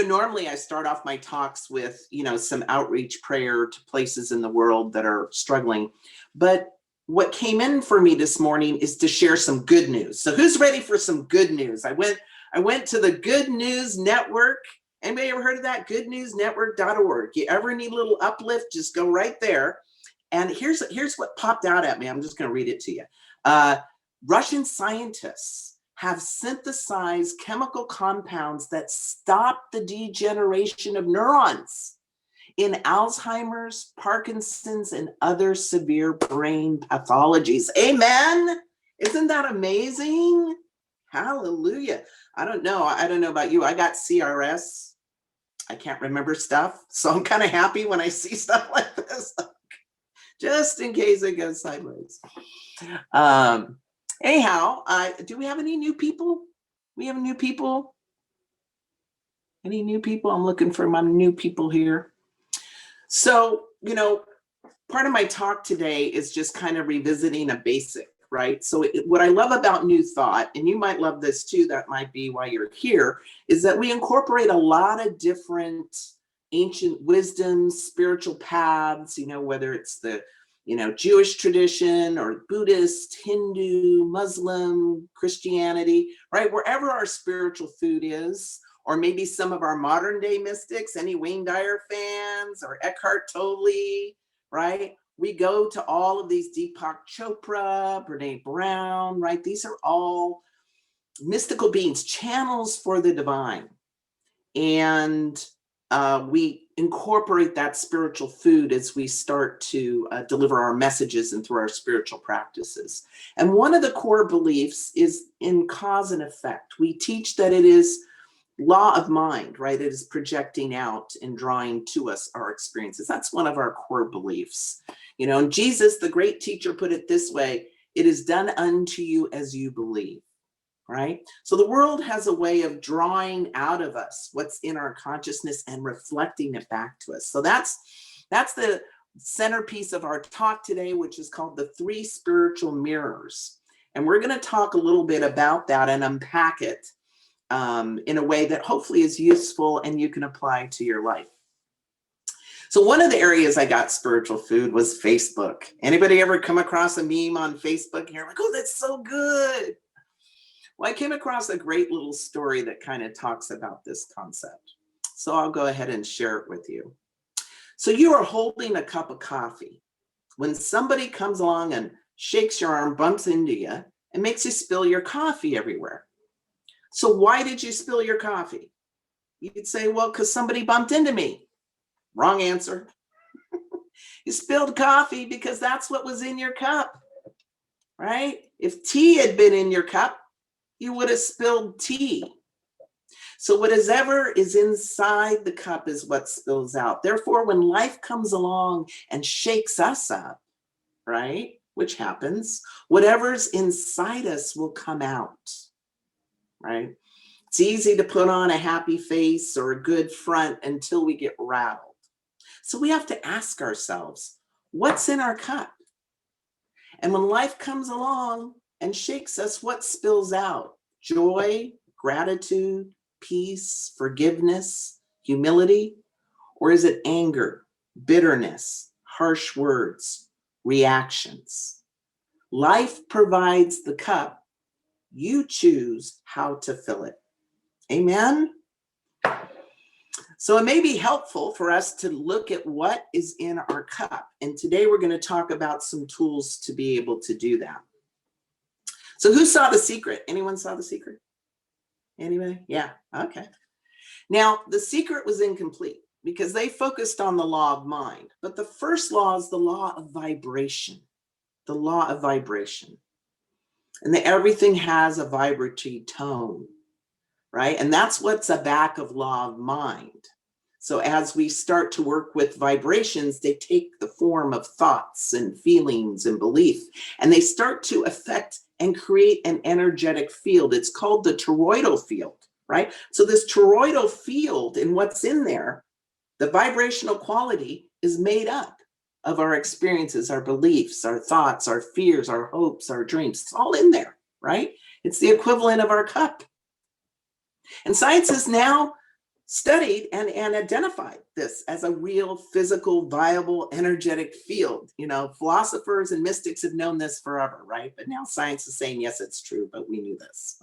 Normally I start off my talks with, some outreach prayer to places in the world that are struggling. But what came in for me this morning is to share some good news. So who's ready for some good news? I went to the Good News Network. Anybody ever heard of that? goodnewsnetwork.org. You ever need a little uplift, just go right there. And here's what popped out at me. I'm just going to read it to you. Russian scientists have synthesized chemical compounds that stop the degeneration of neurons in Alzheimer's, Parkinson's, and other severe brain pathologies. Amen. Isn't that amazing? Hallelujah. I don't know about you. I got CRS. I can't remember stuff. So I'm kind of happy when I see stuff like this, just in case it goes sideways. Anyhow, do we have any new people? We have new people? Any new people? I'm looking for my new people here. So, part of my talk today is just kind of revisiting a basic, right? So what I love about New Thought, and you might love this too, that might be why you're here, is that we incorporate a lot of different ancient wisdoms, spiritual paths, whether it's the Jewish tradition or Buddhist, Hindu, Muslim, Christianity, right? Wherever our spiritual food is, or maybe some of our modern day mystics, any Wayne Dyer fans or Eckhart Tolle, right? We go to all of these Deepak Chopra, Brene Brown, right? These are all mystical beings, channels for the divine. And we incorporate that spiritual food as we start to deliver our messages and through our spiritual practices. And one of the core beliefs is in cause and effect. We teach that it is law of mind, right? It is projecting out and drawing to us our experiences. That's one of our core beliefs. And Jesus, the great teacher, put it this way: it is done unto you as you believe. Right? So the world has a way of drawing out of us what's in our consciousness and reflecting it back to us. So that's the centerpiece of our talk today, which is called the 3 spiritual mirrors. And we're going to talk a little bit about that and unpack it in a way that hopefully is useful and you can apply to your life. So one of the areas I got spiritual food was Facebook. Anybody ever come across a meme on Facebook and you're like, oh, that's so good? Well, I came across a great little story that kind of talks about this concept. So I'll go ahead and share it with you. So you are holding a cup of coffee when somebody comes along and shakes your arm, bumps into you, and makes you spill your coffee everywhere. So why did you spill your coffee? You'd say, well, because somebody bumped into me. Wrong answer. You spilled coffee because that's what was in your cup, right? If tea had been in your cup, you would have spilled tea. So whatever is inside the cup is what spills out. Therefore, when life comes along and shakes us up, right, which happens, whatever's inside us will come out, right? It's easy to put on a happy face or a good front until we get rattled. So we have to ask ourselves, what's in our cup? And when life comes along and shakes us, what spills out? Joy, gratitude, peace, forgiveness, humility? Or is it anger, bitterness, harsh words, reactions? Life provides the cup. You choose how to fill it. Amen? So it may be helpful for us to look at what is in our cup. And today we're going to talk about some tools to be able to do that. So who saw The Secret? Anyone saw The Secret? Anybody? Yeah, okay. Now, The Secret was incomplete because they focused on the law of mind. But the first law is the law of vibration. The law of vibration. And that everything has a vibratory tone, right? And that's what's a back of law of mind. So as we start to work with vibrations, they take the form of thoughts and feelings and belief, and they start to affect and create an energetic field. It's called the toroidal field, right? So this toroidal field and what's in there, the vibrational quality is made up of our experiences, our beliefs, our thoughts, our fears, our hopes, our dreams. It's all in there, right? It's the equivalent of our cup. And science has now studied and identified this as a real physical, viable, energetic field. You know, philosophers and mystics have known this forever, right? But now science is saying, yes, it's true, but we knew this.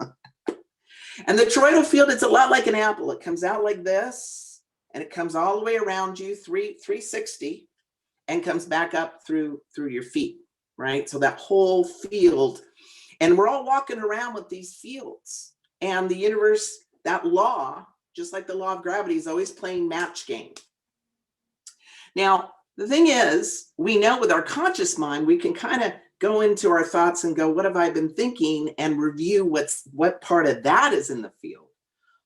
And the toroidal field, it's a lot like an apple. It comes out like this, and it comes all the way around you, 360, and comes back up through your feet, right? So that whole field, and we're all walking around with these fields. And the universe, that law, just like the law of gravity, is always playing match game. Now, the thing is, we know with our conscious mind, we can kind of go into our thoughts and go, what have I been thinking, and review what part of that is in the field.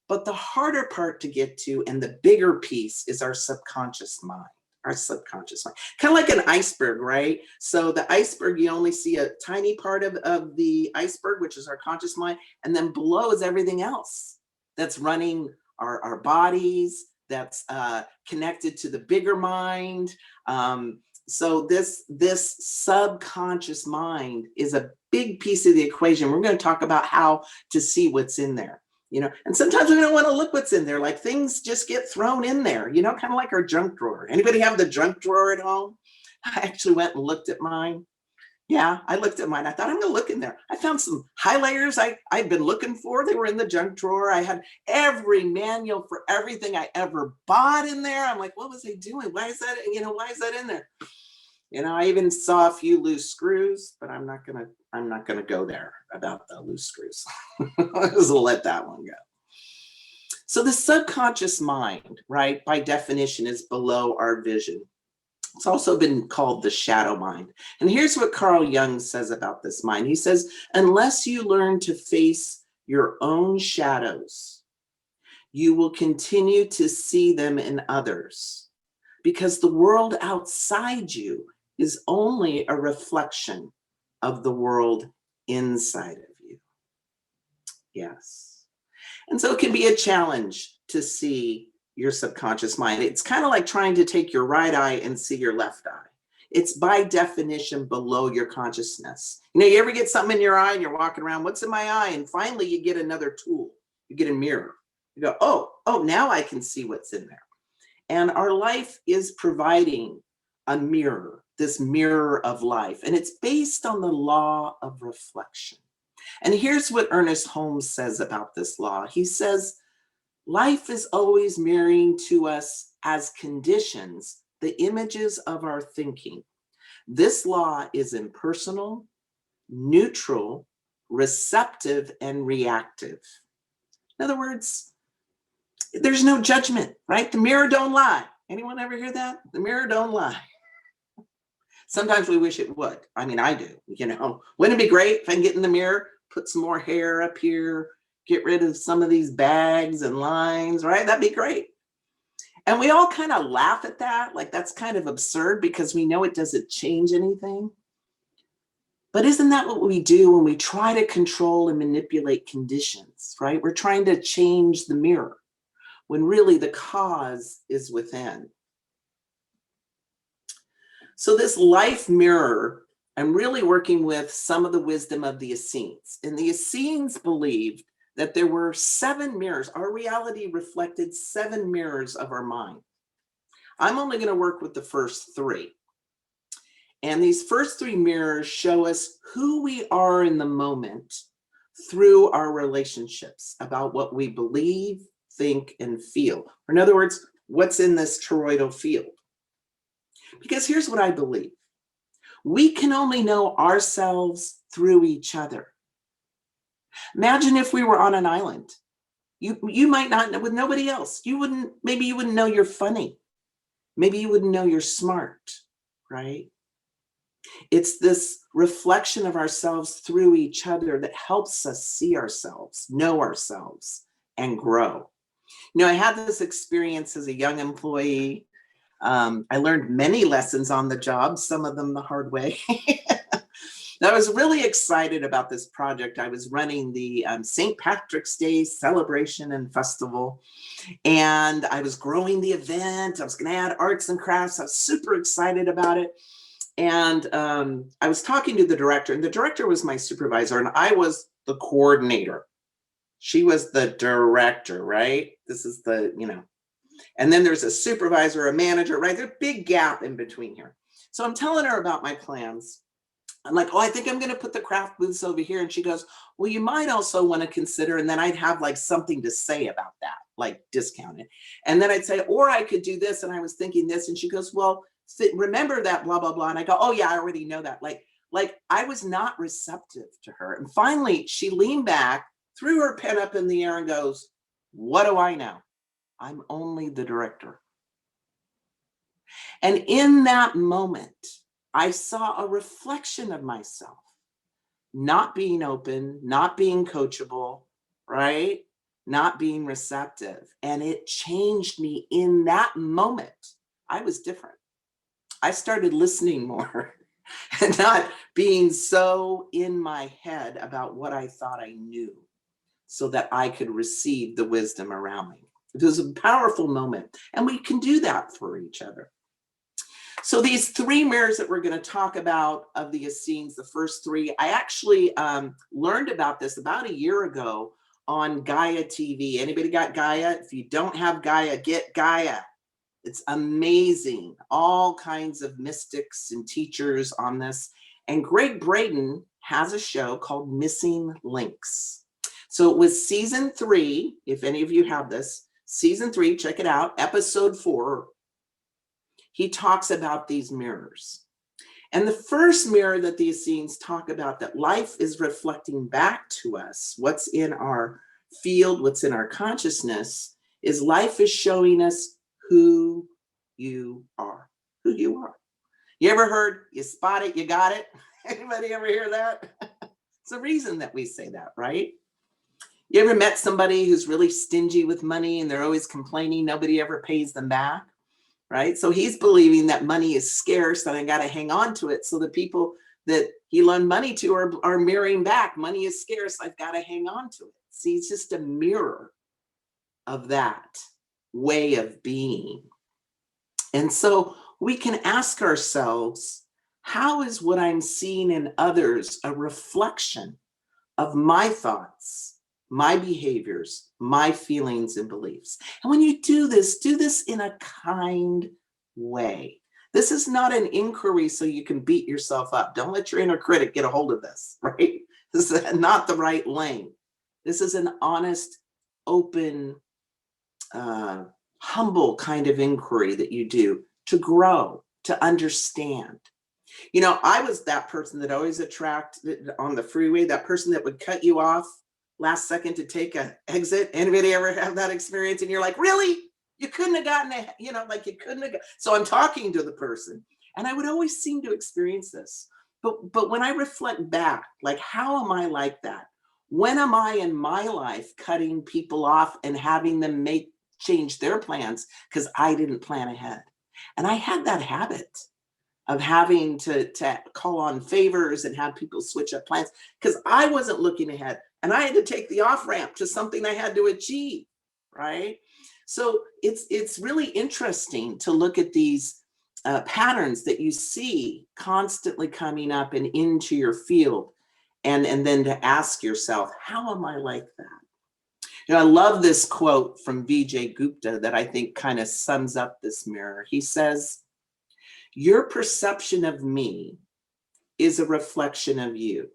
But the harder part to get to, and the bigger piece, is our subconscious mind. Our subconscious mind, kind of like an iceberg, right? So the iceberg, you only see a tiny part of the iceberg, which is our conscious mind, and then below is everything else that's running our bodies, that's connected to the bigger mind. So this subconscious mind is a big piece of the equation. We're going to talk about how to see what's in there, you know, and sometimes we don't want to look what's in there. Like things just get thrown in there, you know, kind of like our junk drawer. Anybody have the junk drawer at home? I actually went and looked at mine. Yeah, I looked at mine. I thought, I'm going to look in there. I found some highlighters I'd been looking for. They were in the junk drawer. I had every manual for everything I ever bought in there. I'm like, what was I doing? Why is that, you know, why is that in there? You know, I even saw a few loose screws, but I'm not gonna go there about the loose screws. I'll just let that one go. So the subconscious mind, right, by definition, is below our vision. It's also been called the shadow mind. And here's what Carl Jung says about this mind. He says, unless you learn to face your own shadows, you will continue to see them in others, because the world outside you is only a reflection of the world inside of you. Yes. And so it can be a challenge to see your subconscious mind. It's kind of like trying to take your right eye and see your left eye. It's by definition below your consciousness. You know, you ever get something in your eye and you're walking around, what's in my eye? And finally you get another tool. You get a mirror. You go, oh, now I can see what's in there. And our life is providing a mirror, this mirror of life. And it's based on the law of reflection. And here's what Ernest Holmes says about this law. He says, life is always mirroring to us as conditions the images of our thinking. This law is impersonal, neutral, receptive, and reactive. In other words, there's no judgment, right? The mirror don't lie. Anyone ever hear that? The mirror don't lie. Sometimes we wish it would. I mean, I do, you know. Wouldn't it be great if I can get in the mirror, put some more hair up here, get rid of some of these bags and lines, right? That'd be great. And we all kind of laugh at that, like that's kind of absurd because we know it doesn't change anything. But isn't that what we do when we try to control and manipulate conditions, right? We're trying to change the mirror when really the cause is within. So this life mirror, I'm really working with some of the wisdom of the Essenes. And the Essenes believed that there were 7 mirrors. Our reality reflected 7 mirrors of our mind. I'm only going to work with the first 3. And these first 3 mirrors show us who we are in the moment through our relationships, about what we believe, think, and feel. Or in other words, what's in this toroidal field. Because here's what I believe. We can only know ourselves through each other. Imagine if we were on an island. You might not know, with nobody else. Maybe you wouldn't know you're funny. Maybe you wouldn't know you're smart, right? It's this reflection of ourselves through each other that helps us see ourselves, know ourselves, and grow. You know, I had this experience as a young employee. I learned many lessons on the job, some of them the hard way. I was really excited about this project. I was running the St. Patrick's Day celebration and festival, and I was growing the event. I was going to add arts and crafts. I was super excited about it. And I was talking to the director, and the director was my supervisor, and I was the coordinator. She was the director, right? This is the, and then there's a supervisor, a manager, right? There's a big gap in between here. So I'm telling her about my plans. I'm like, oh, I think I'm going to put the craft booths over here. And she goes, well, you might also want to consider, and then I'd have like something to say about that, like discounted. And then I'd say, or I could do this. And I was thinking this. And she goes, well, remember that, blah, blah, blah. And I go, oh yeah, I already know that. Like I was not receptive to her. And finally she leaned back, threw her pen up in the air and goes, what do I know? I'm only the director. And in that moment, I saw a reflection of myself, not being open, not being coachable, right? Not being receptive. And it changed me in that moment. I was different. I started listening more and not being so in my head about what I thought I knew so that I could receive the wisdom around me. It was a powerful moment. And we can do that for each other. So these 3 mirrors that we're going to talk about of the Essenes, the first 3, I actually learned about this about a year ago on Gaia TV. Anybody got Gaia? If you don't have Gaia, get Gaia. It's amazing. All kinds of mystics and teachers on this. And Greg Braden has a show called Missing Links. So it was season 3, if any of you have this, season 3, check it out, episode 4. He talks about these mirrors. And the first mirror that the Essenes talk about, that life is reflecting back to us, what's in our field, what's in our consciousness, is life is showing us who you are, who you are. You ever heard, you spot it, you got it? Anybody ever hear that? It's a reason that we say that, right? You ever met somebody who's really stingy with money and they're always complaining nobody ever pays them back? Right? So he's believing that money is scarce and I got to hang on to it. So the people that he loaned money to are mirroring back. Money is scarce. I've got to hang on to it. See, it's just a mirror of that way of being. And so we can ask ourselves, how is what I'm seeing in others a reflection of my thoughts, my behaviors, my feelings and beliefs? And when you do this in a kind way. This is not an inquiry so you can beat yourself up. Don't let your inner critic get a hold of this, right? This is not the right lane. This is an honest, open, humble kind of inquiry that you do to grow, to understand. I was that person that always attracted on the freeway, that person that would cut you off last second to take an exit. Anybody ever have that experience? And you're like, really? You couldn't have gotten it, like you couldn't have. So I'm talking to the person, and I would always seem to experience this. But when I reflect back, like, how am I like that? When am I in my life cutting people off and having them change their plans because I didn't plan ahead? And I had that habit of having to call on favors and have people switch up plans because I wasn't looking ahead. And I had to take the off-ramp to something I had to achieve, right? So it's really interesting to look at these patterns that you see constantly coming up and into your field, and then to ask yourself, how am I like that? I love this quote from Vijay Gupta that I think kind of sums up this mirror. He says, your perception of me is a reflection of you.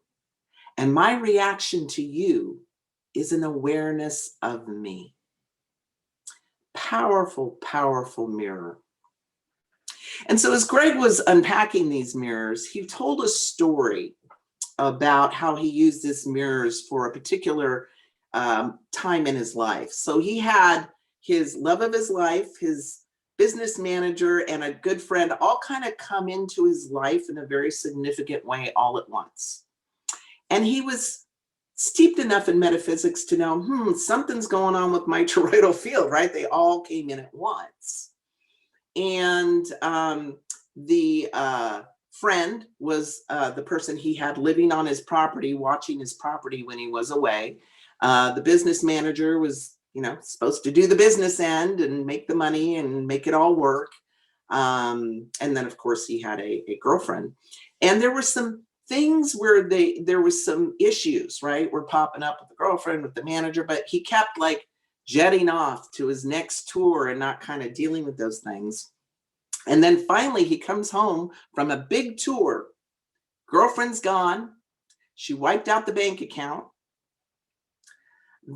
And my reaction to you is an awareness of me. Powerful, powerful mirror. And so as Greg was unpacking these mirrors, he told a story about how he used these mirrors for a particular time in his life. So he had his love of his life, his business manager, and a good friend all kind of come into his life in a very significant way all at once. And he was steeped enough in metaphysics to know, something's going on with my toroidal field, right? They all came in at once. And the friend was the person he had living on his property, watching his property when he was away. The business manager was, supposed to do the business end and make the money and make it all work. And then, of course, he had a girlfriend. And there were some things where there was some issues, right, were popping up with the girlfriend, with the manager, but he kept like jetting off to his next tour and not kind of dealing with those things. And then finally he comes home from a big tour. Girlfriend's gone. She wiped out the bank account.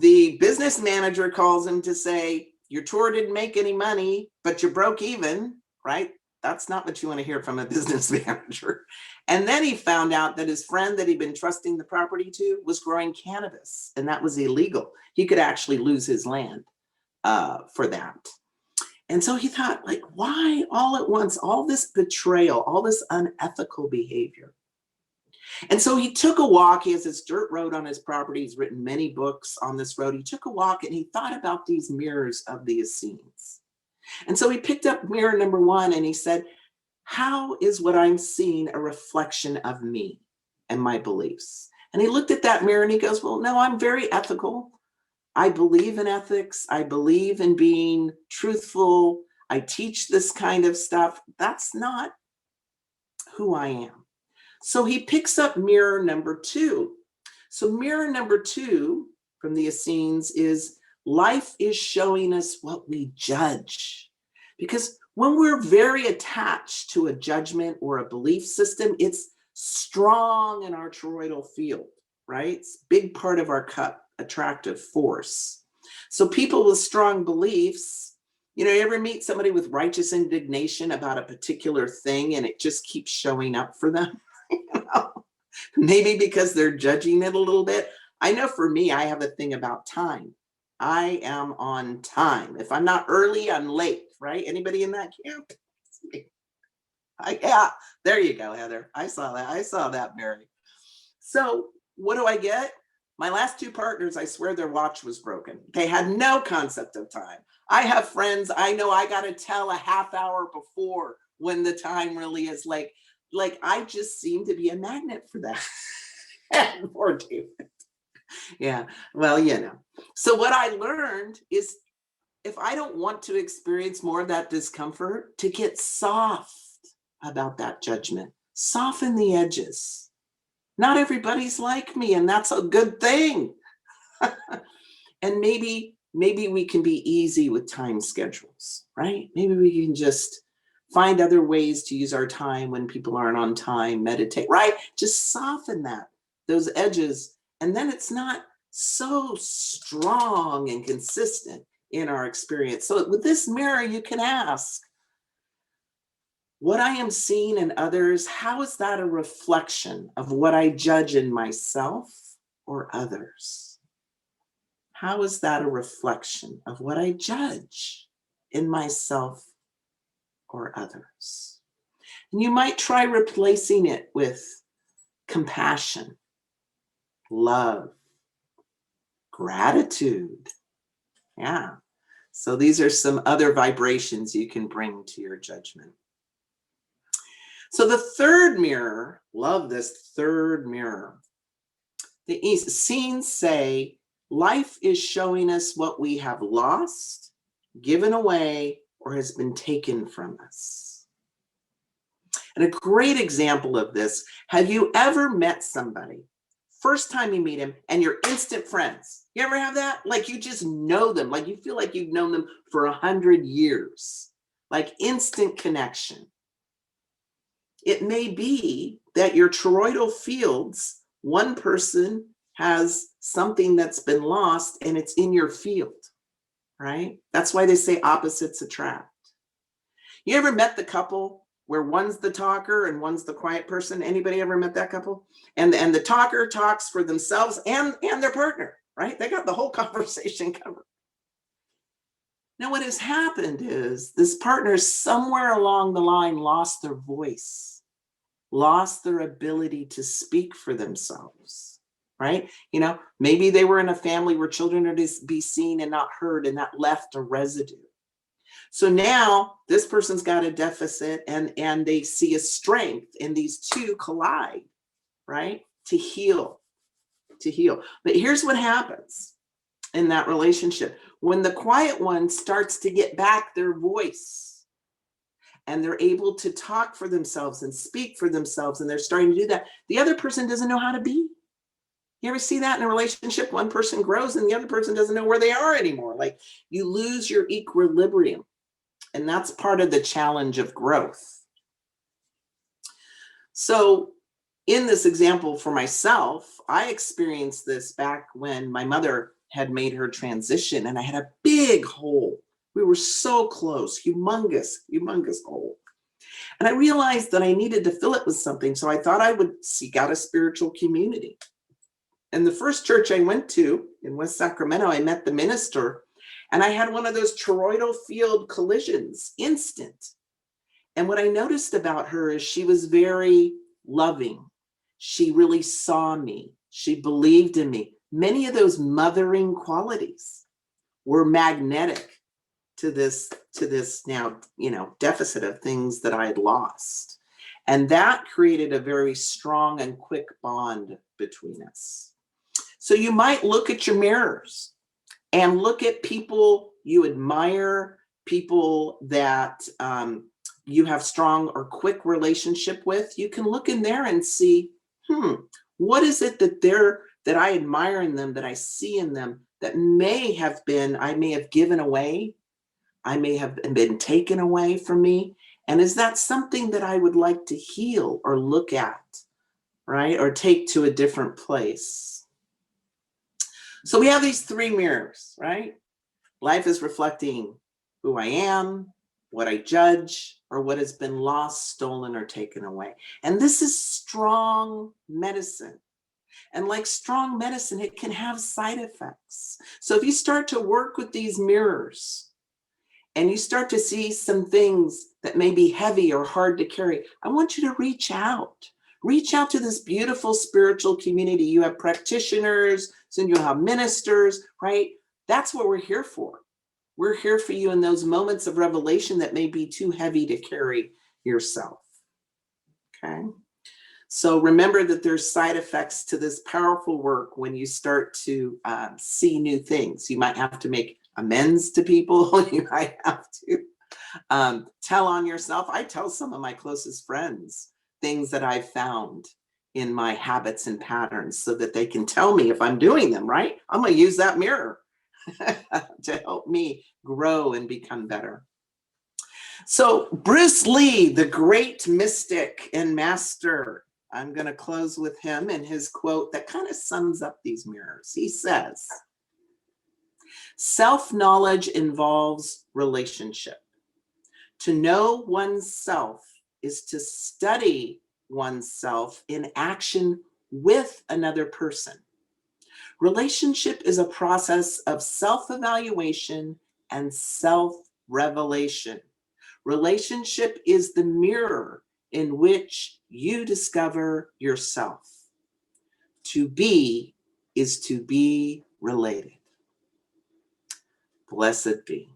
The business manager calls him to say, your tour didn't make any money, but you broke even, right? That's not what you want to hear from a business manager. And then he found out that his friend that he'd been trusting the property to was growing cannabis, and that was illegal. He could actually lose his land for that. And so he thought, like, why all at once, all this betrayal, all this unethical behavior? And so he took a walk. He has this dirt road on his property. He's written many books on this road. He took a walk and he thought about these mirrors of the Essenes. And so he picked up mirror number 1 and he said, how is what I'm seeing a reflection of me and my beliefs? And he looked at that mirror and he goes, well, no, I'm very ethical. I believe in ethics. I believe in being truthful. I teach this kind of stuff. That's not who I am. So he picks up mirror number 2. So mirror number 2 from the Essenes is, life is showing us what we judge. Because when we're very attached to a judgment or a belief system, it's strong in our toroidal field, right? It's a big part of our cup, attractive force. So people with strong beliefs, you ever meet somebody with righteous indignation about a particular thing and it just keeps showing up for them? Maybe because they're judging it a little bit. I know for me, I have a thing about time. I am on time. If I'm not early, I'm late, right? Anybody in that camp? Yeah, there you go, Heather. I saw that, Mary. So what do I get? My last 2 partners, I swear their watch was broken. They had no concept of time. I have friends, I know I got to tell a half hour before when the time really is like I just seem to be a magnet for that. Poor David. Yeah, well, So what I learned is, if I don't want to experience more of that discomfort, to get soft about that judgment, soften the edges. Not everybody's like me, and that's a good thing. And maybe we can be easy with time schedules, right? Maybe we can just find other ways to use our time when people aren't on time, meditate, right? Just soften those edges. And then it's not so strong and consistent in our experience. So with this mirror, you can ask, what I am seeing in others, how is that a reflection of what I judge in myself or others? How is that a reflection of what I judge in myself or others? And you might try replacing it with compassion, love, gratitude. Yeah. So these are some other vibrations you can bring to your judgment. So the third mirror, love this third mirror. The Essenes say, life is showing us what we have lost, given away, or has been taken from us. And a great example of this, have you ever met somebody, first time you meet him, and you're instant friends? You ever have that? Like you just know them, like you feel like you've known them for 100 years, like instant connection. It may be that your toroidal fields, one person has something that's been lost and it's in your field, right? That's why they say opposites attract. You ever met the couple where one's the talker and one's the quiet person? Anybody ever met that couple? And the talker talks for themselves and their partner, right? They got the whole conversation covered. Now what has happened is this partner somewhere along the line lost their voice, lost their ability to speak for themselves, right? Maybe they were in a family where children are to be seen and not heard, and that left a residue. So now this person's got a deficit and they see a strength, and these two collide, right? To heal. But here's what happens in that relationship. When the quiet one starts to get back their voice and they're able to talk for themselves and speak for themselves, and they're starting to do that, the other person doesn't know how to be. You ever see that in a relationship? One person grows and the other person doesn't know where they are anymore. Like, you lose your equilibrium. And that's part of the challenge of growth. So in this example for myself, I experienced this back when my mother had made her transition, and I had a big hole. We were so close, humongous hole. And I realized that I needed to fill it with something. So I thought I would seek out a spiritual community. And the first church I went to in West Sacramento, I met the minister, and I had one of those toroidal field collisions, instant. And what I noticed about her is she was very loving. She really saw me. She believed in me. Many of those mothering qualities were magnetic to this now, deficit of things that I had lost. And that created a very strong and quick bond between us. So you might look at your mirrors and look at people you admire, people that you have strong or quick relationship with. You can look in there and see, what is it that I admire in them, that I see in them, that I may have given away, I may have been taken away from me. And is that something that I would like to heal or look at, right? Or take to a different place? So we have these three mirrors, right? Life is reflecting who I am, what I judge, or what has been lost, stolen, or taken away. And this is strong medicine. And like strong medicine, it can have side effects. So if you start to work with these mirrors and you start to see some things that may be heavy or hard to carry, I want you to reach out. Reach out to this beautiful spiritual community. You have practitioners, soon you'll have ministers, right? That's what we're here for. We're here for you in those moments of revelation that may be too heavy to carry yourself. Okay? So remember that there's side effects to this powerful work when you start to see new things. You might have to make amends to people. You might have to tell on yourself. I tell some of my closest friends things that I've found in my habits and patterns so that they can tell me if I'm doing them, right? I'm going to use that mirror to help me grow and become better. So Bruce Lee, the great mystic and master, I'm going to close with him and his quote that kind of sums up these mirrors. He says, self-knowledge involves relationship. To know oneself is to study oneself in action with another person. Relationship is a process of self-evaluation and self-revelation. Relationship is the mirror in which you discover yourself. To be is to be related. Blessed be.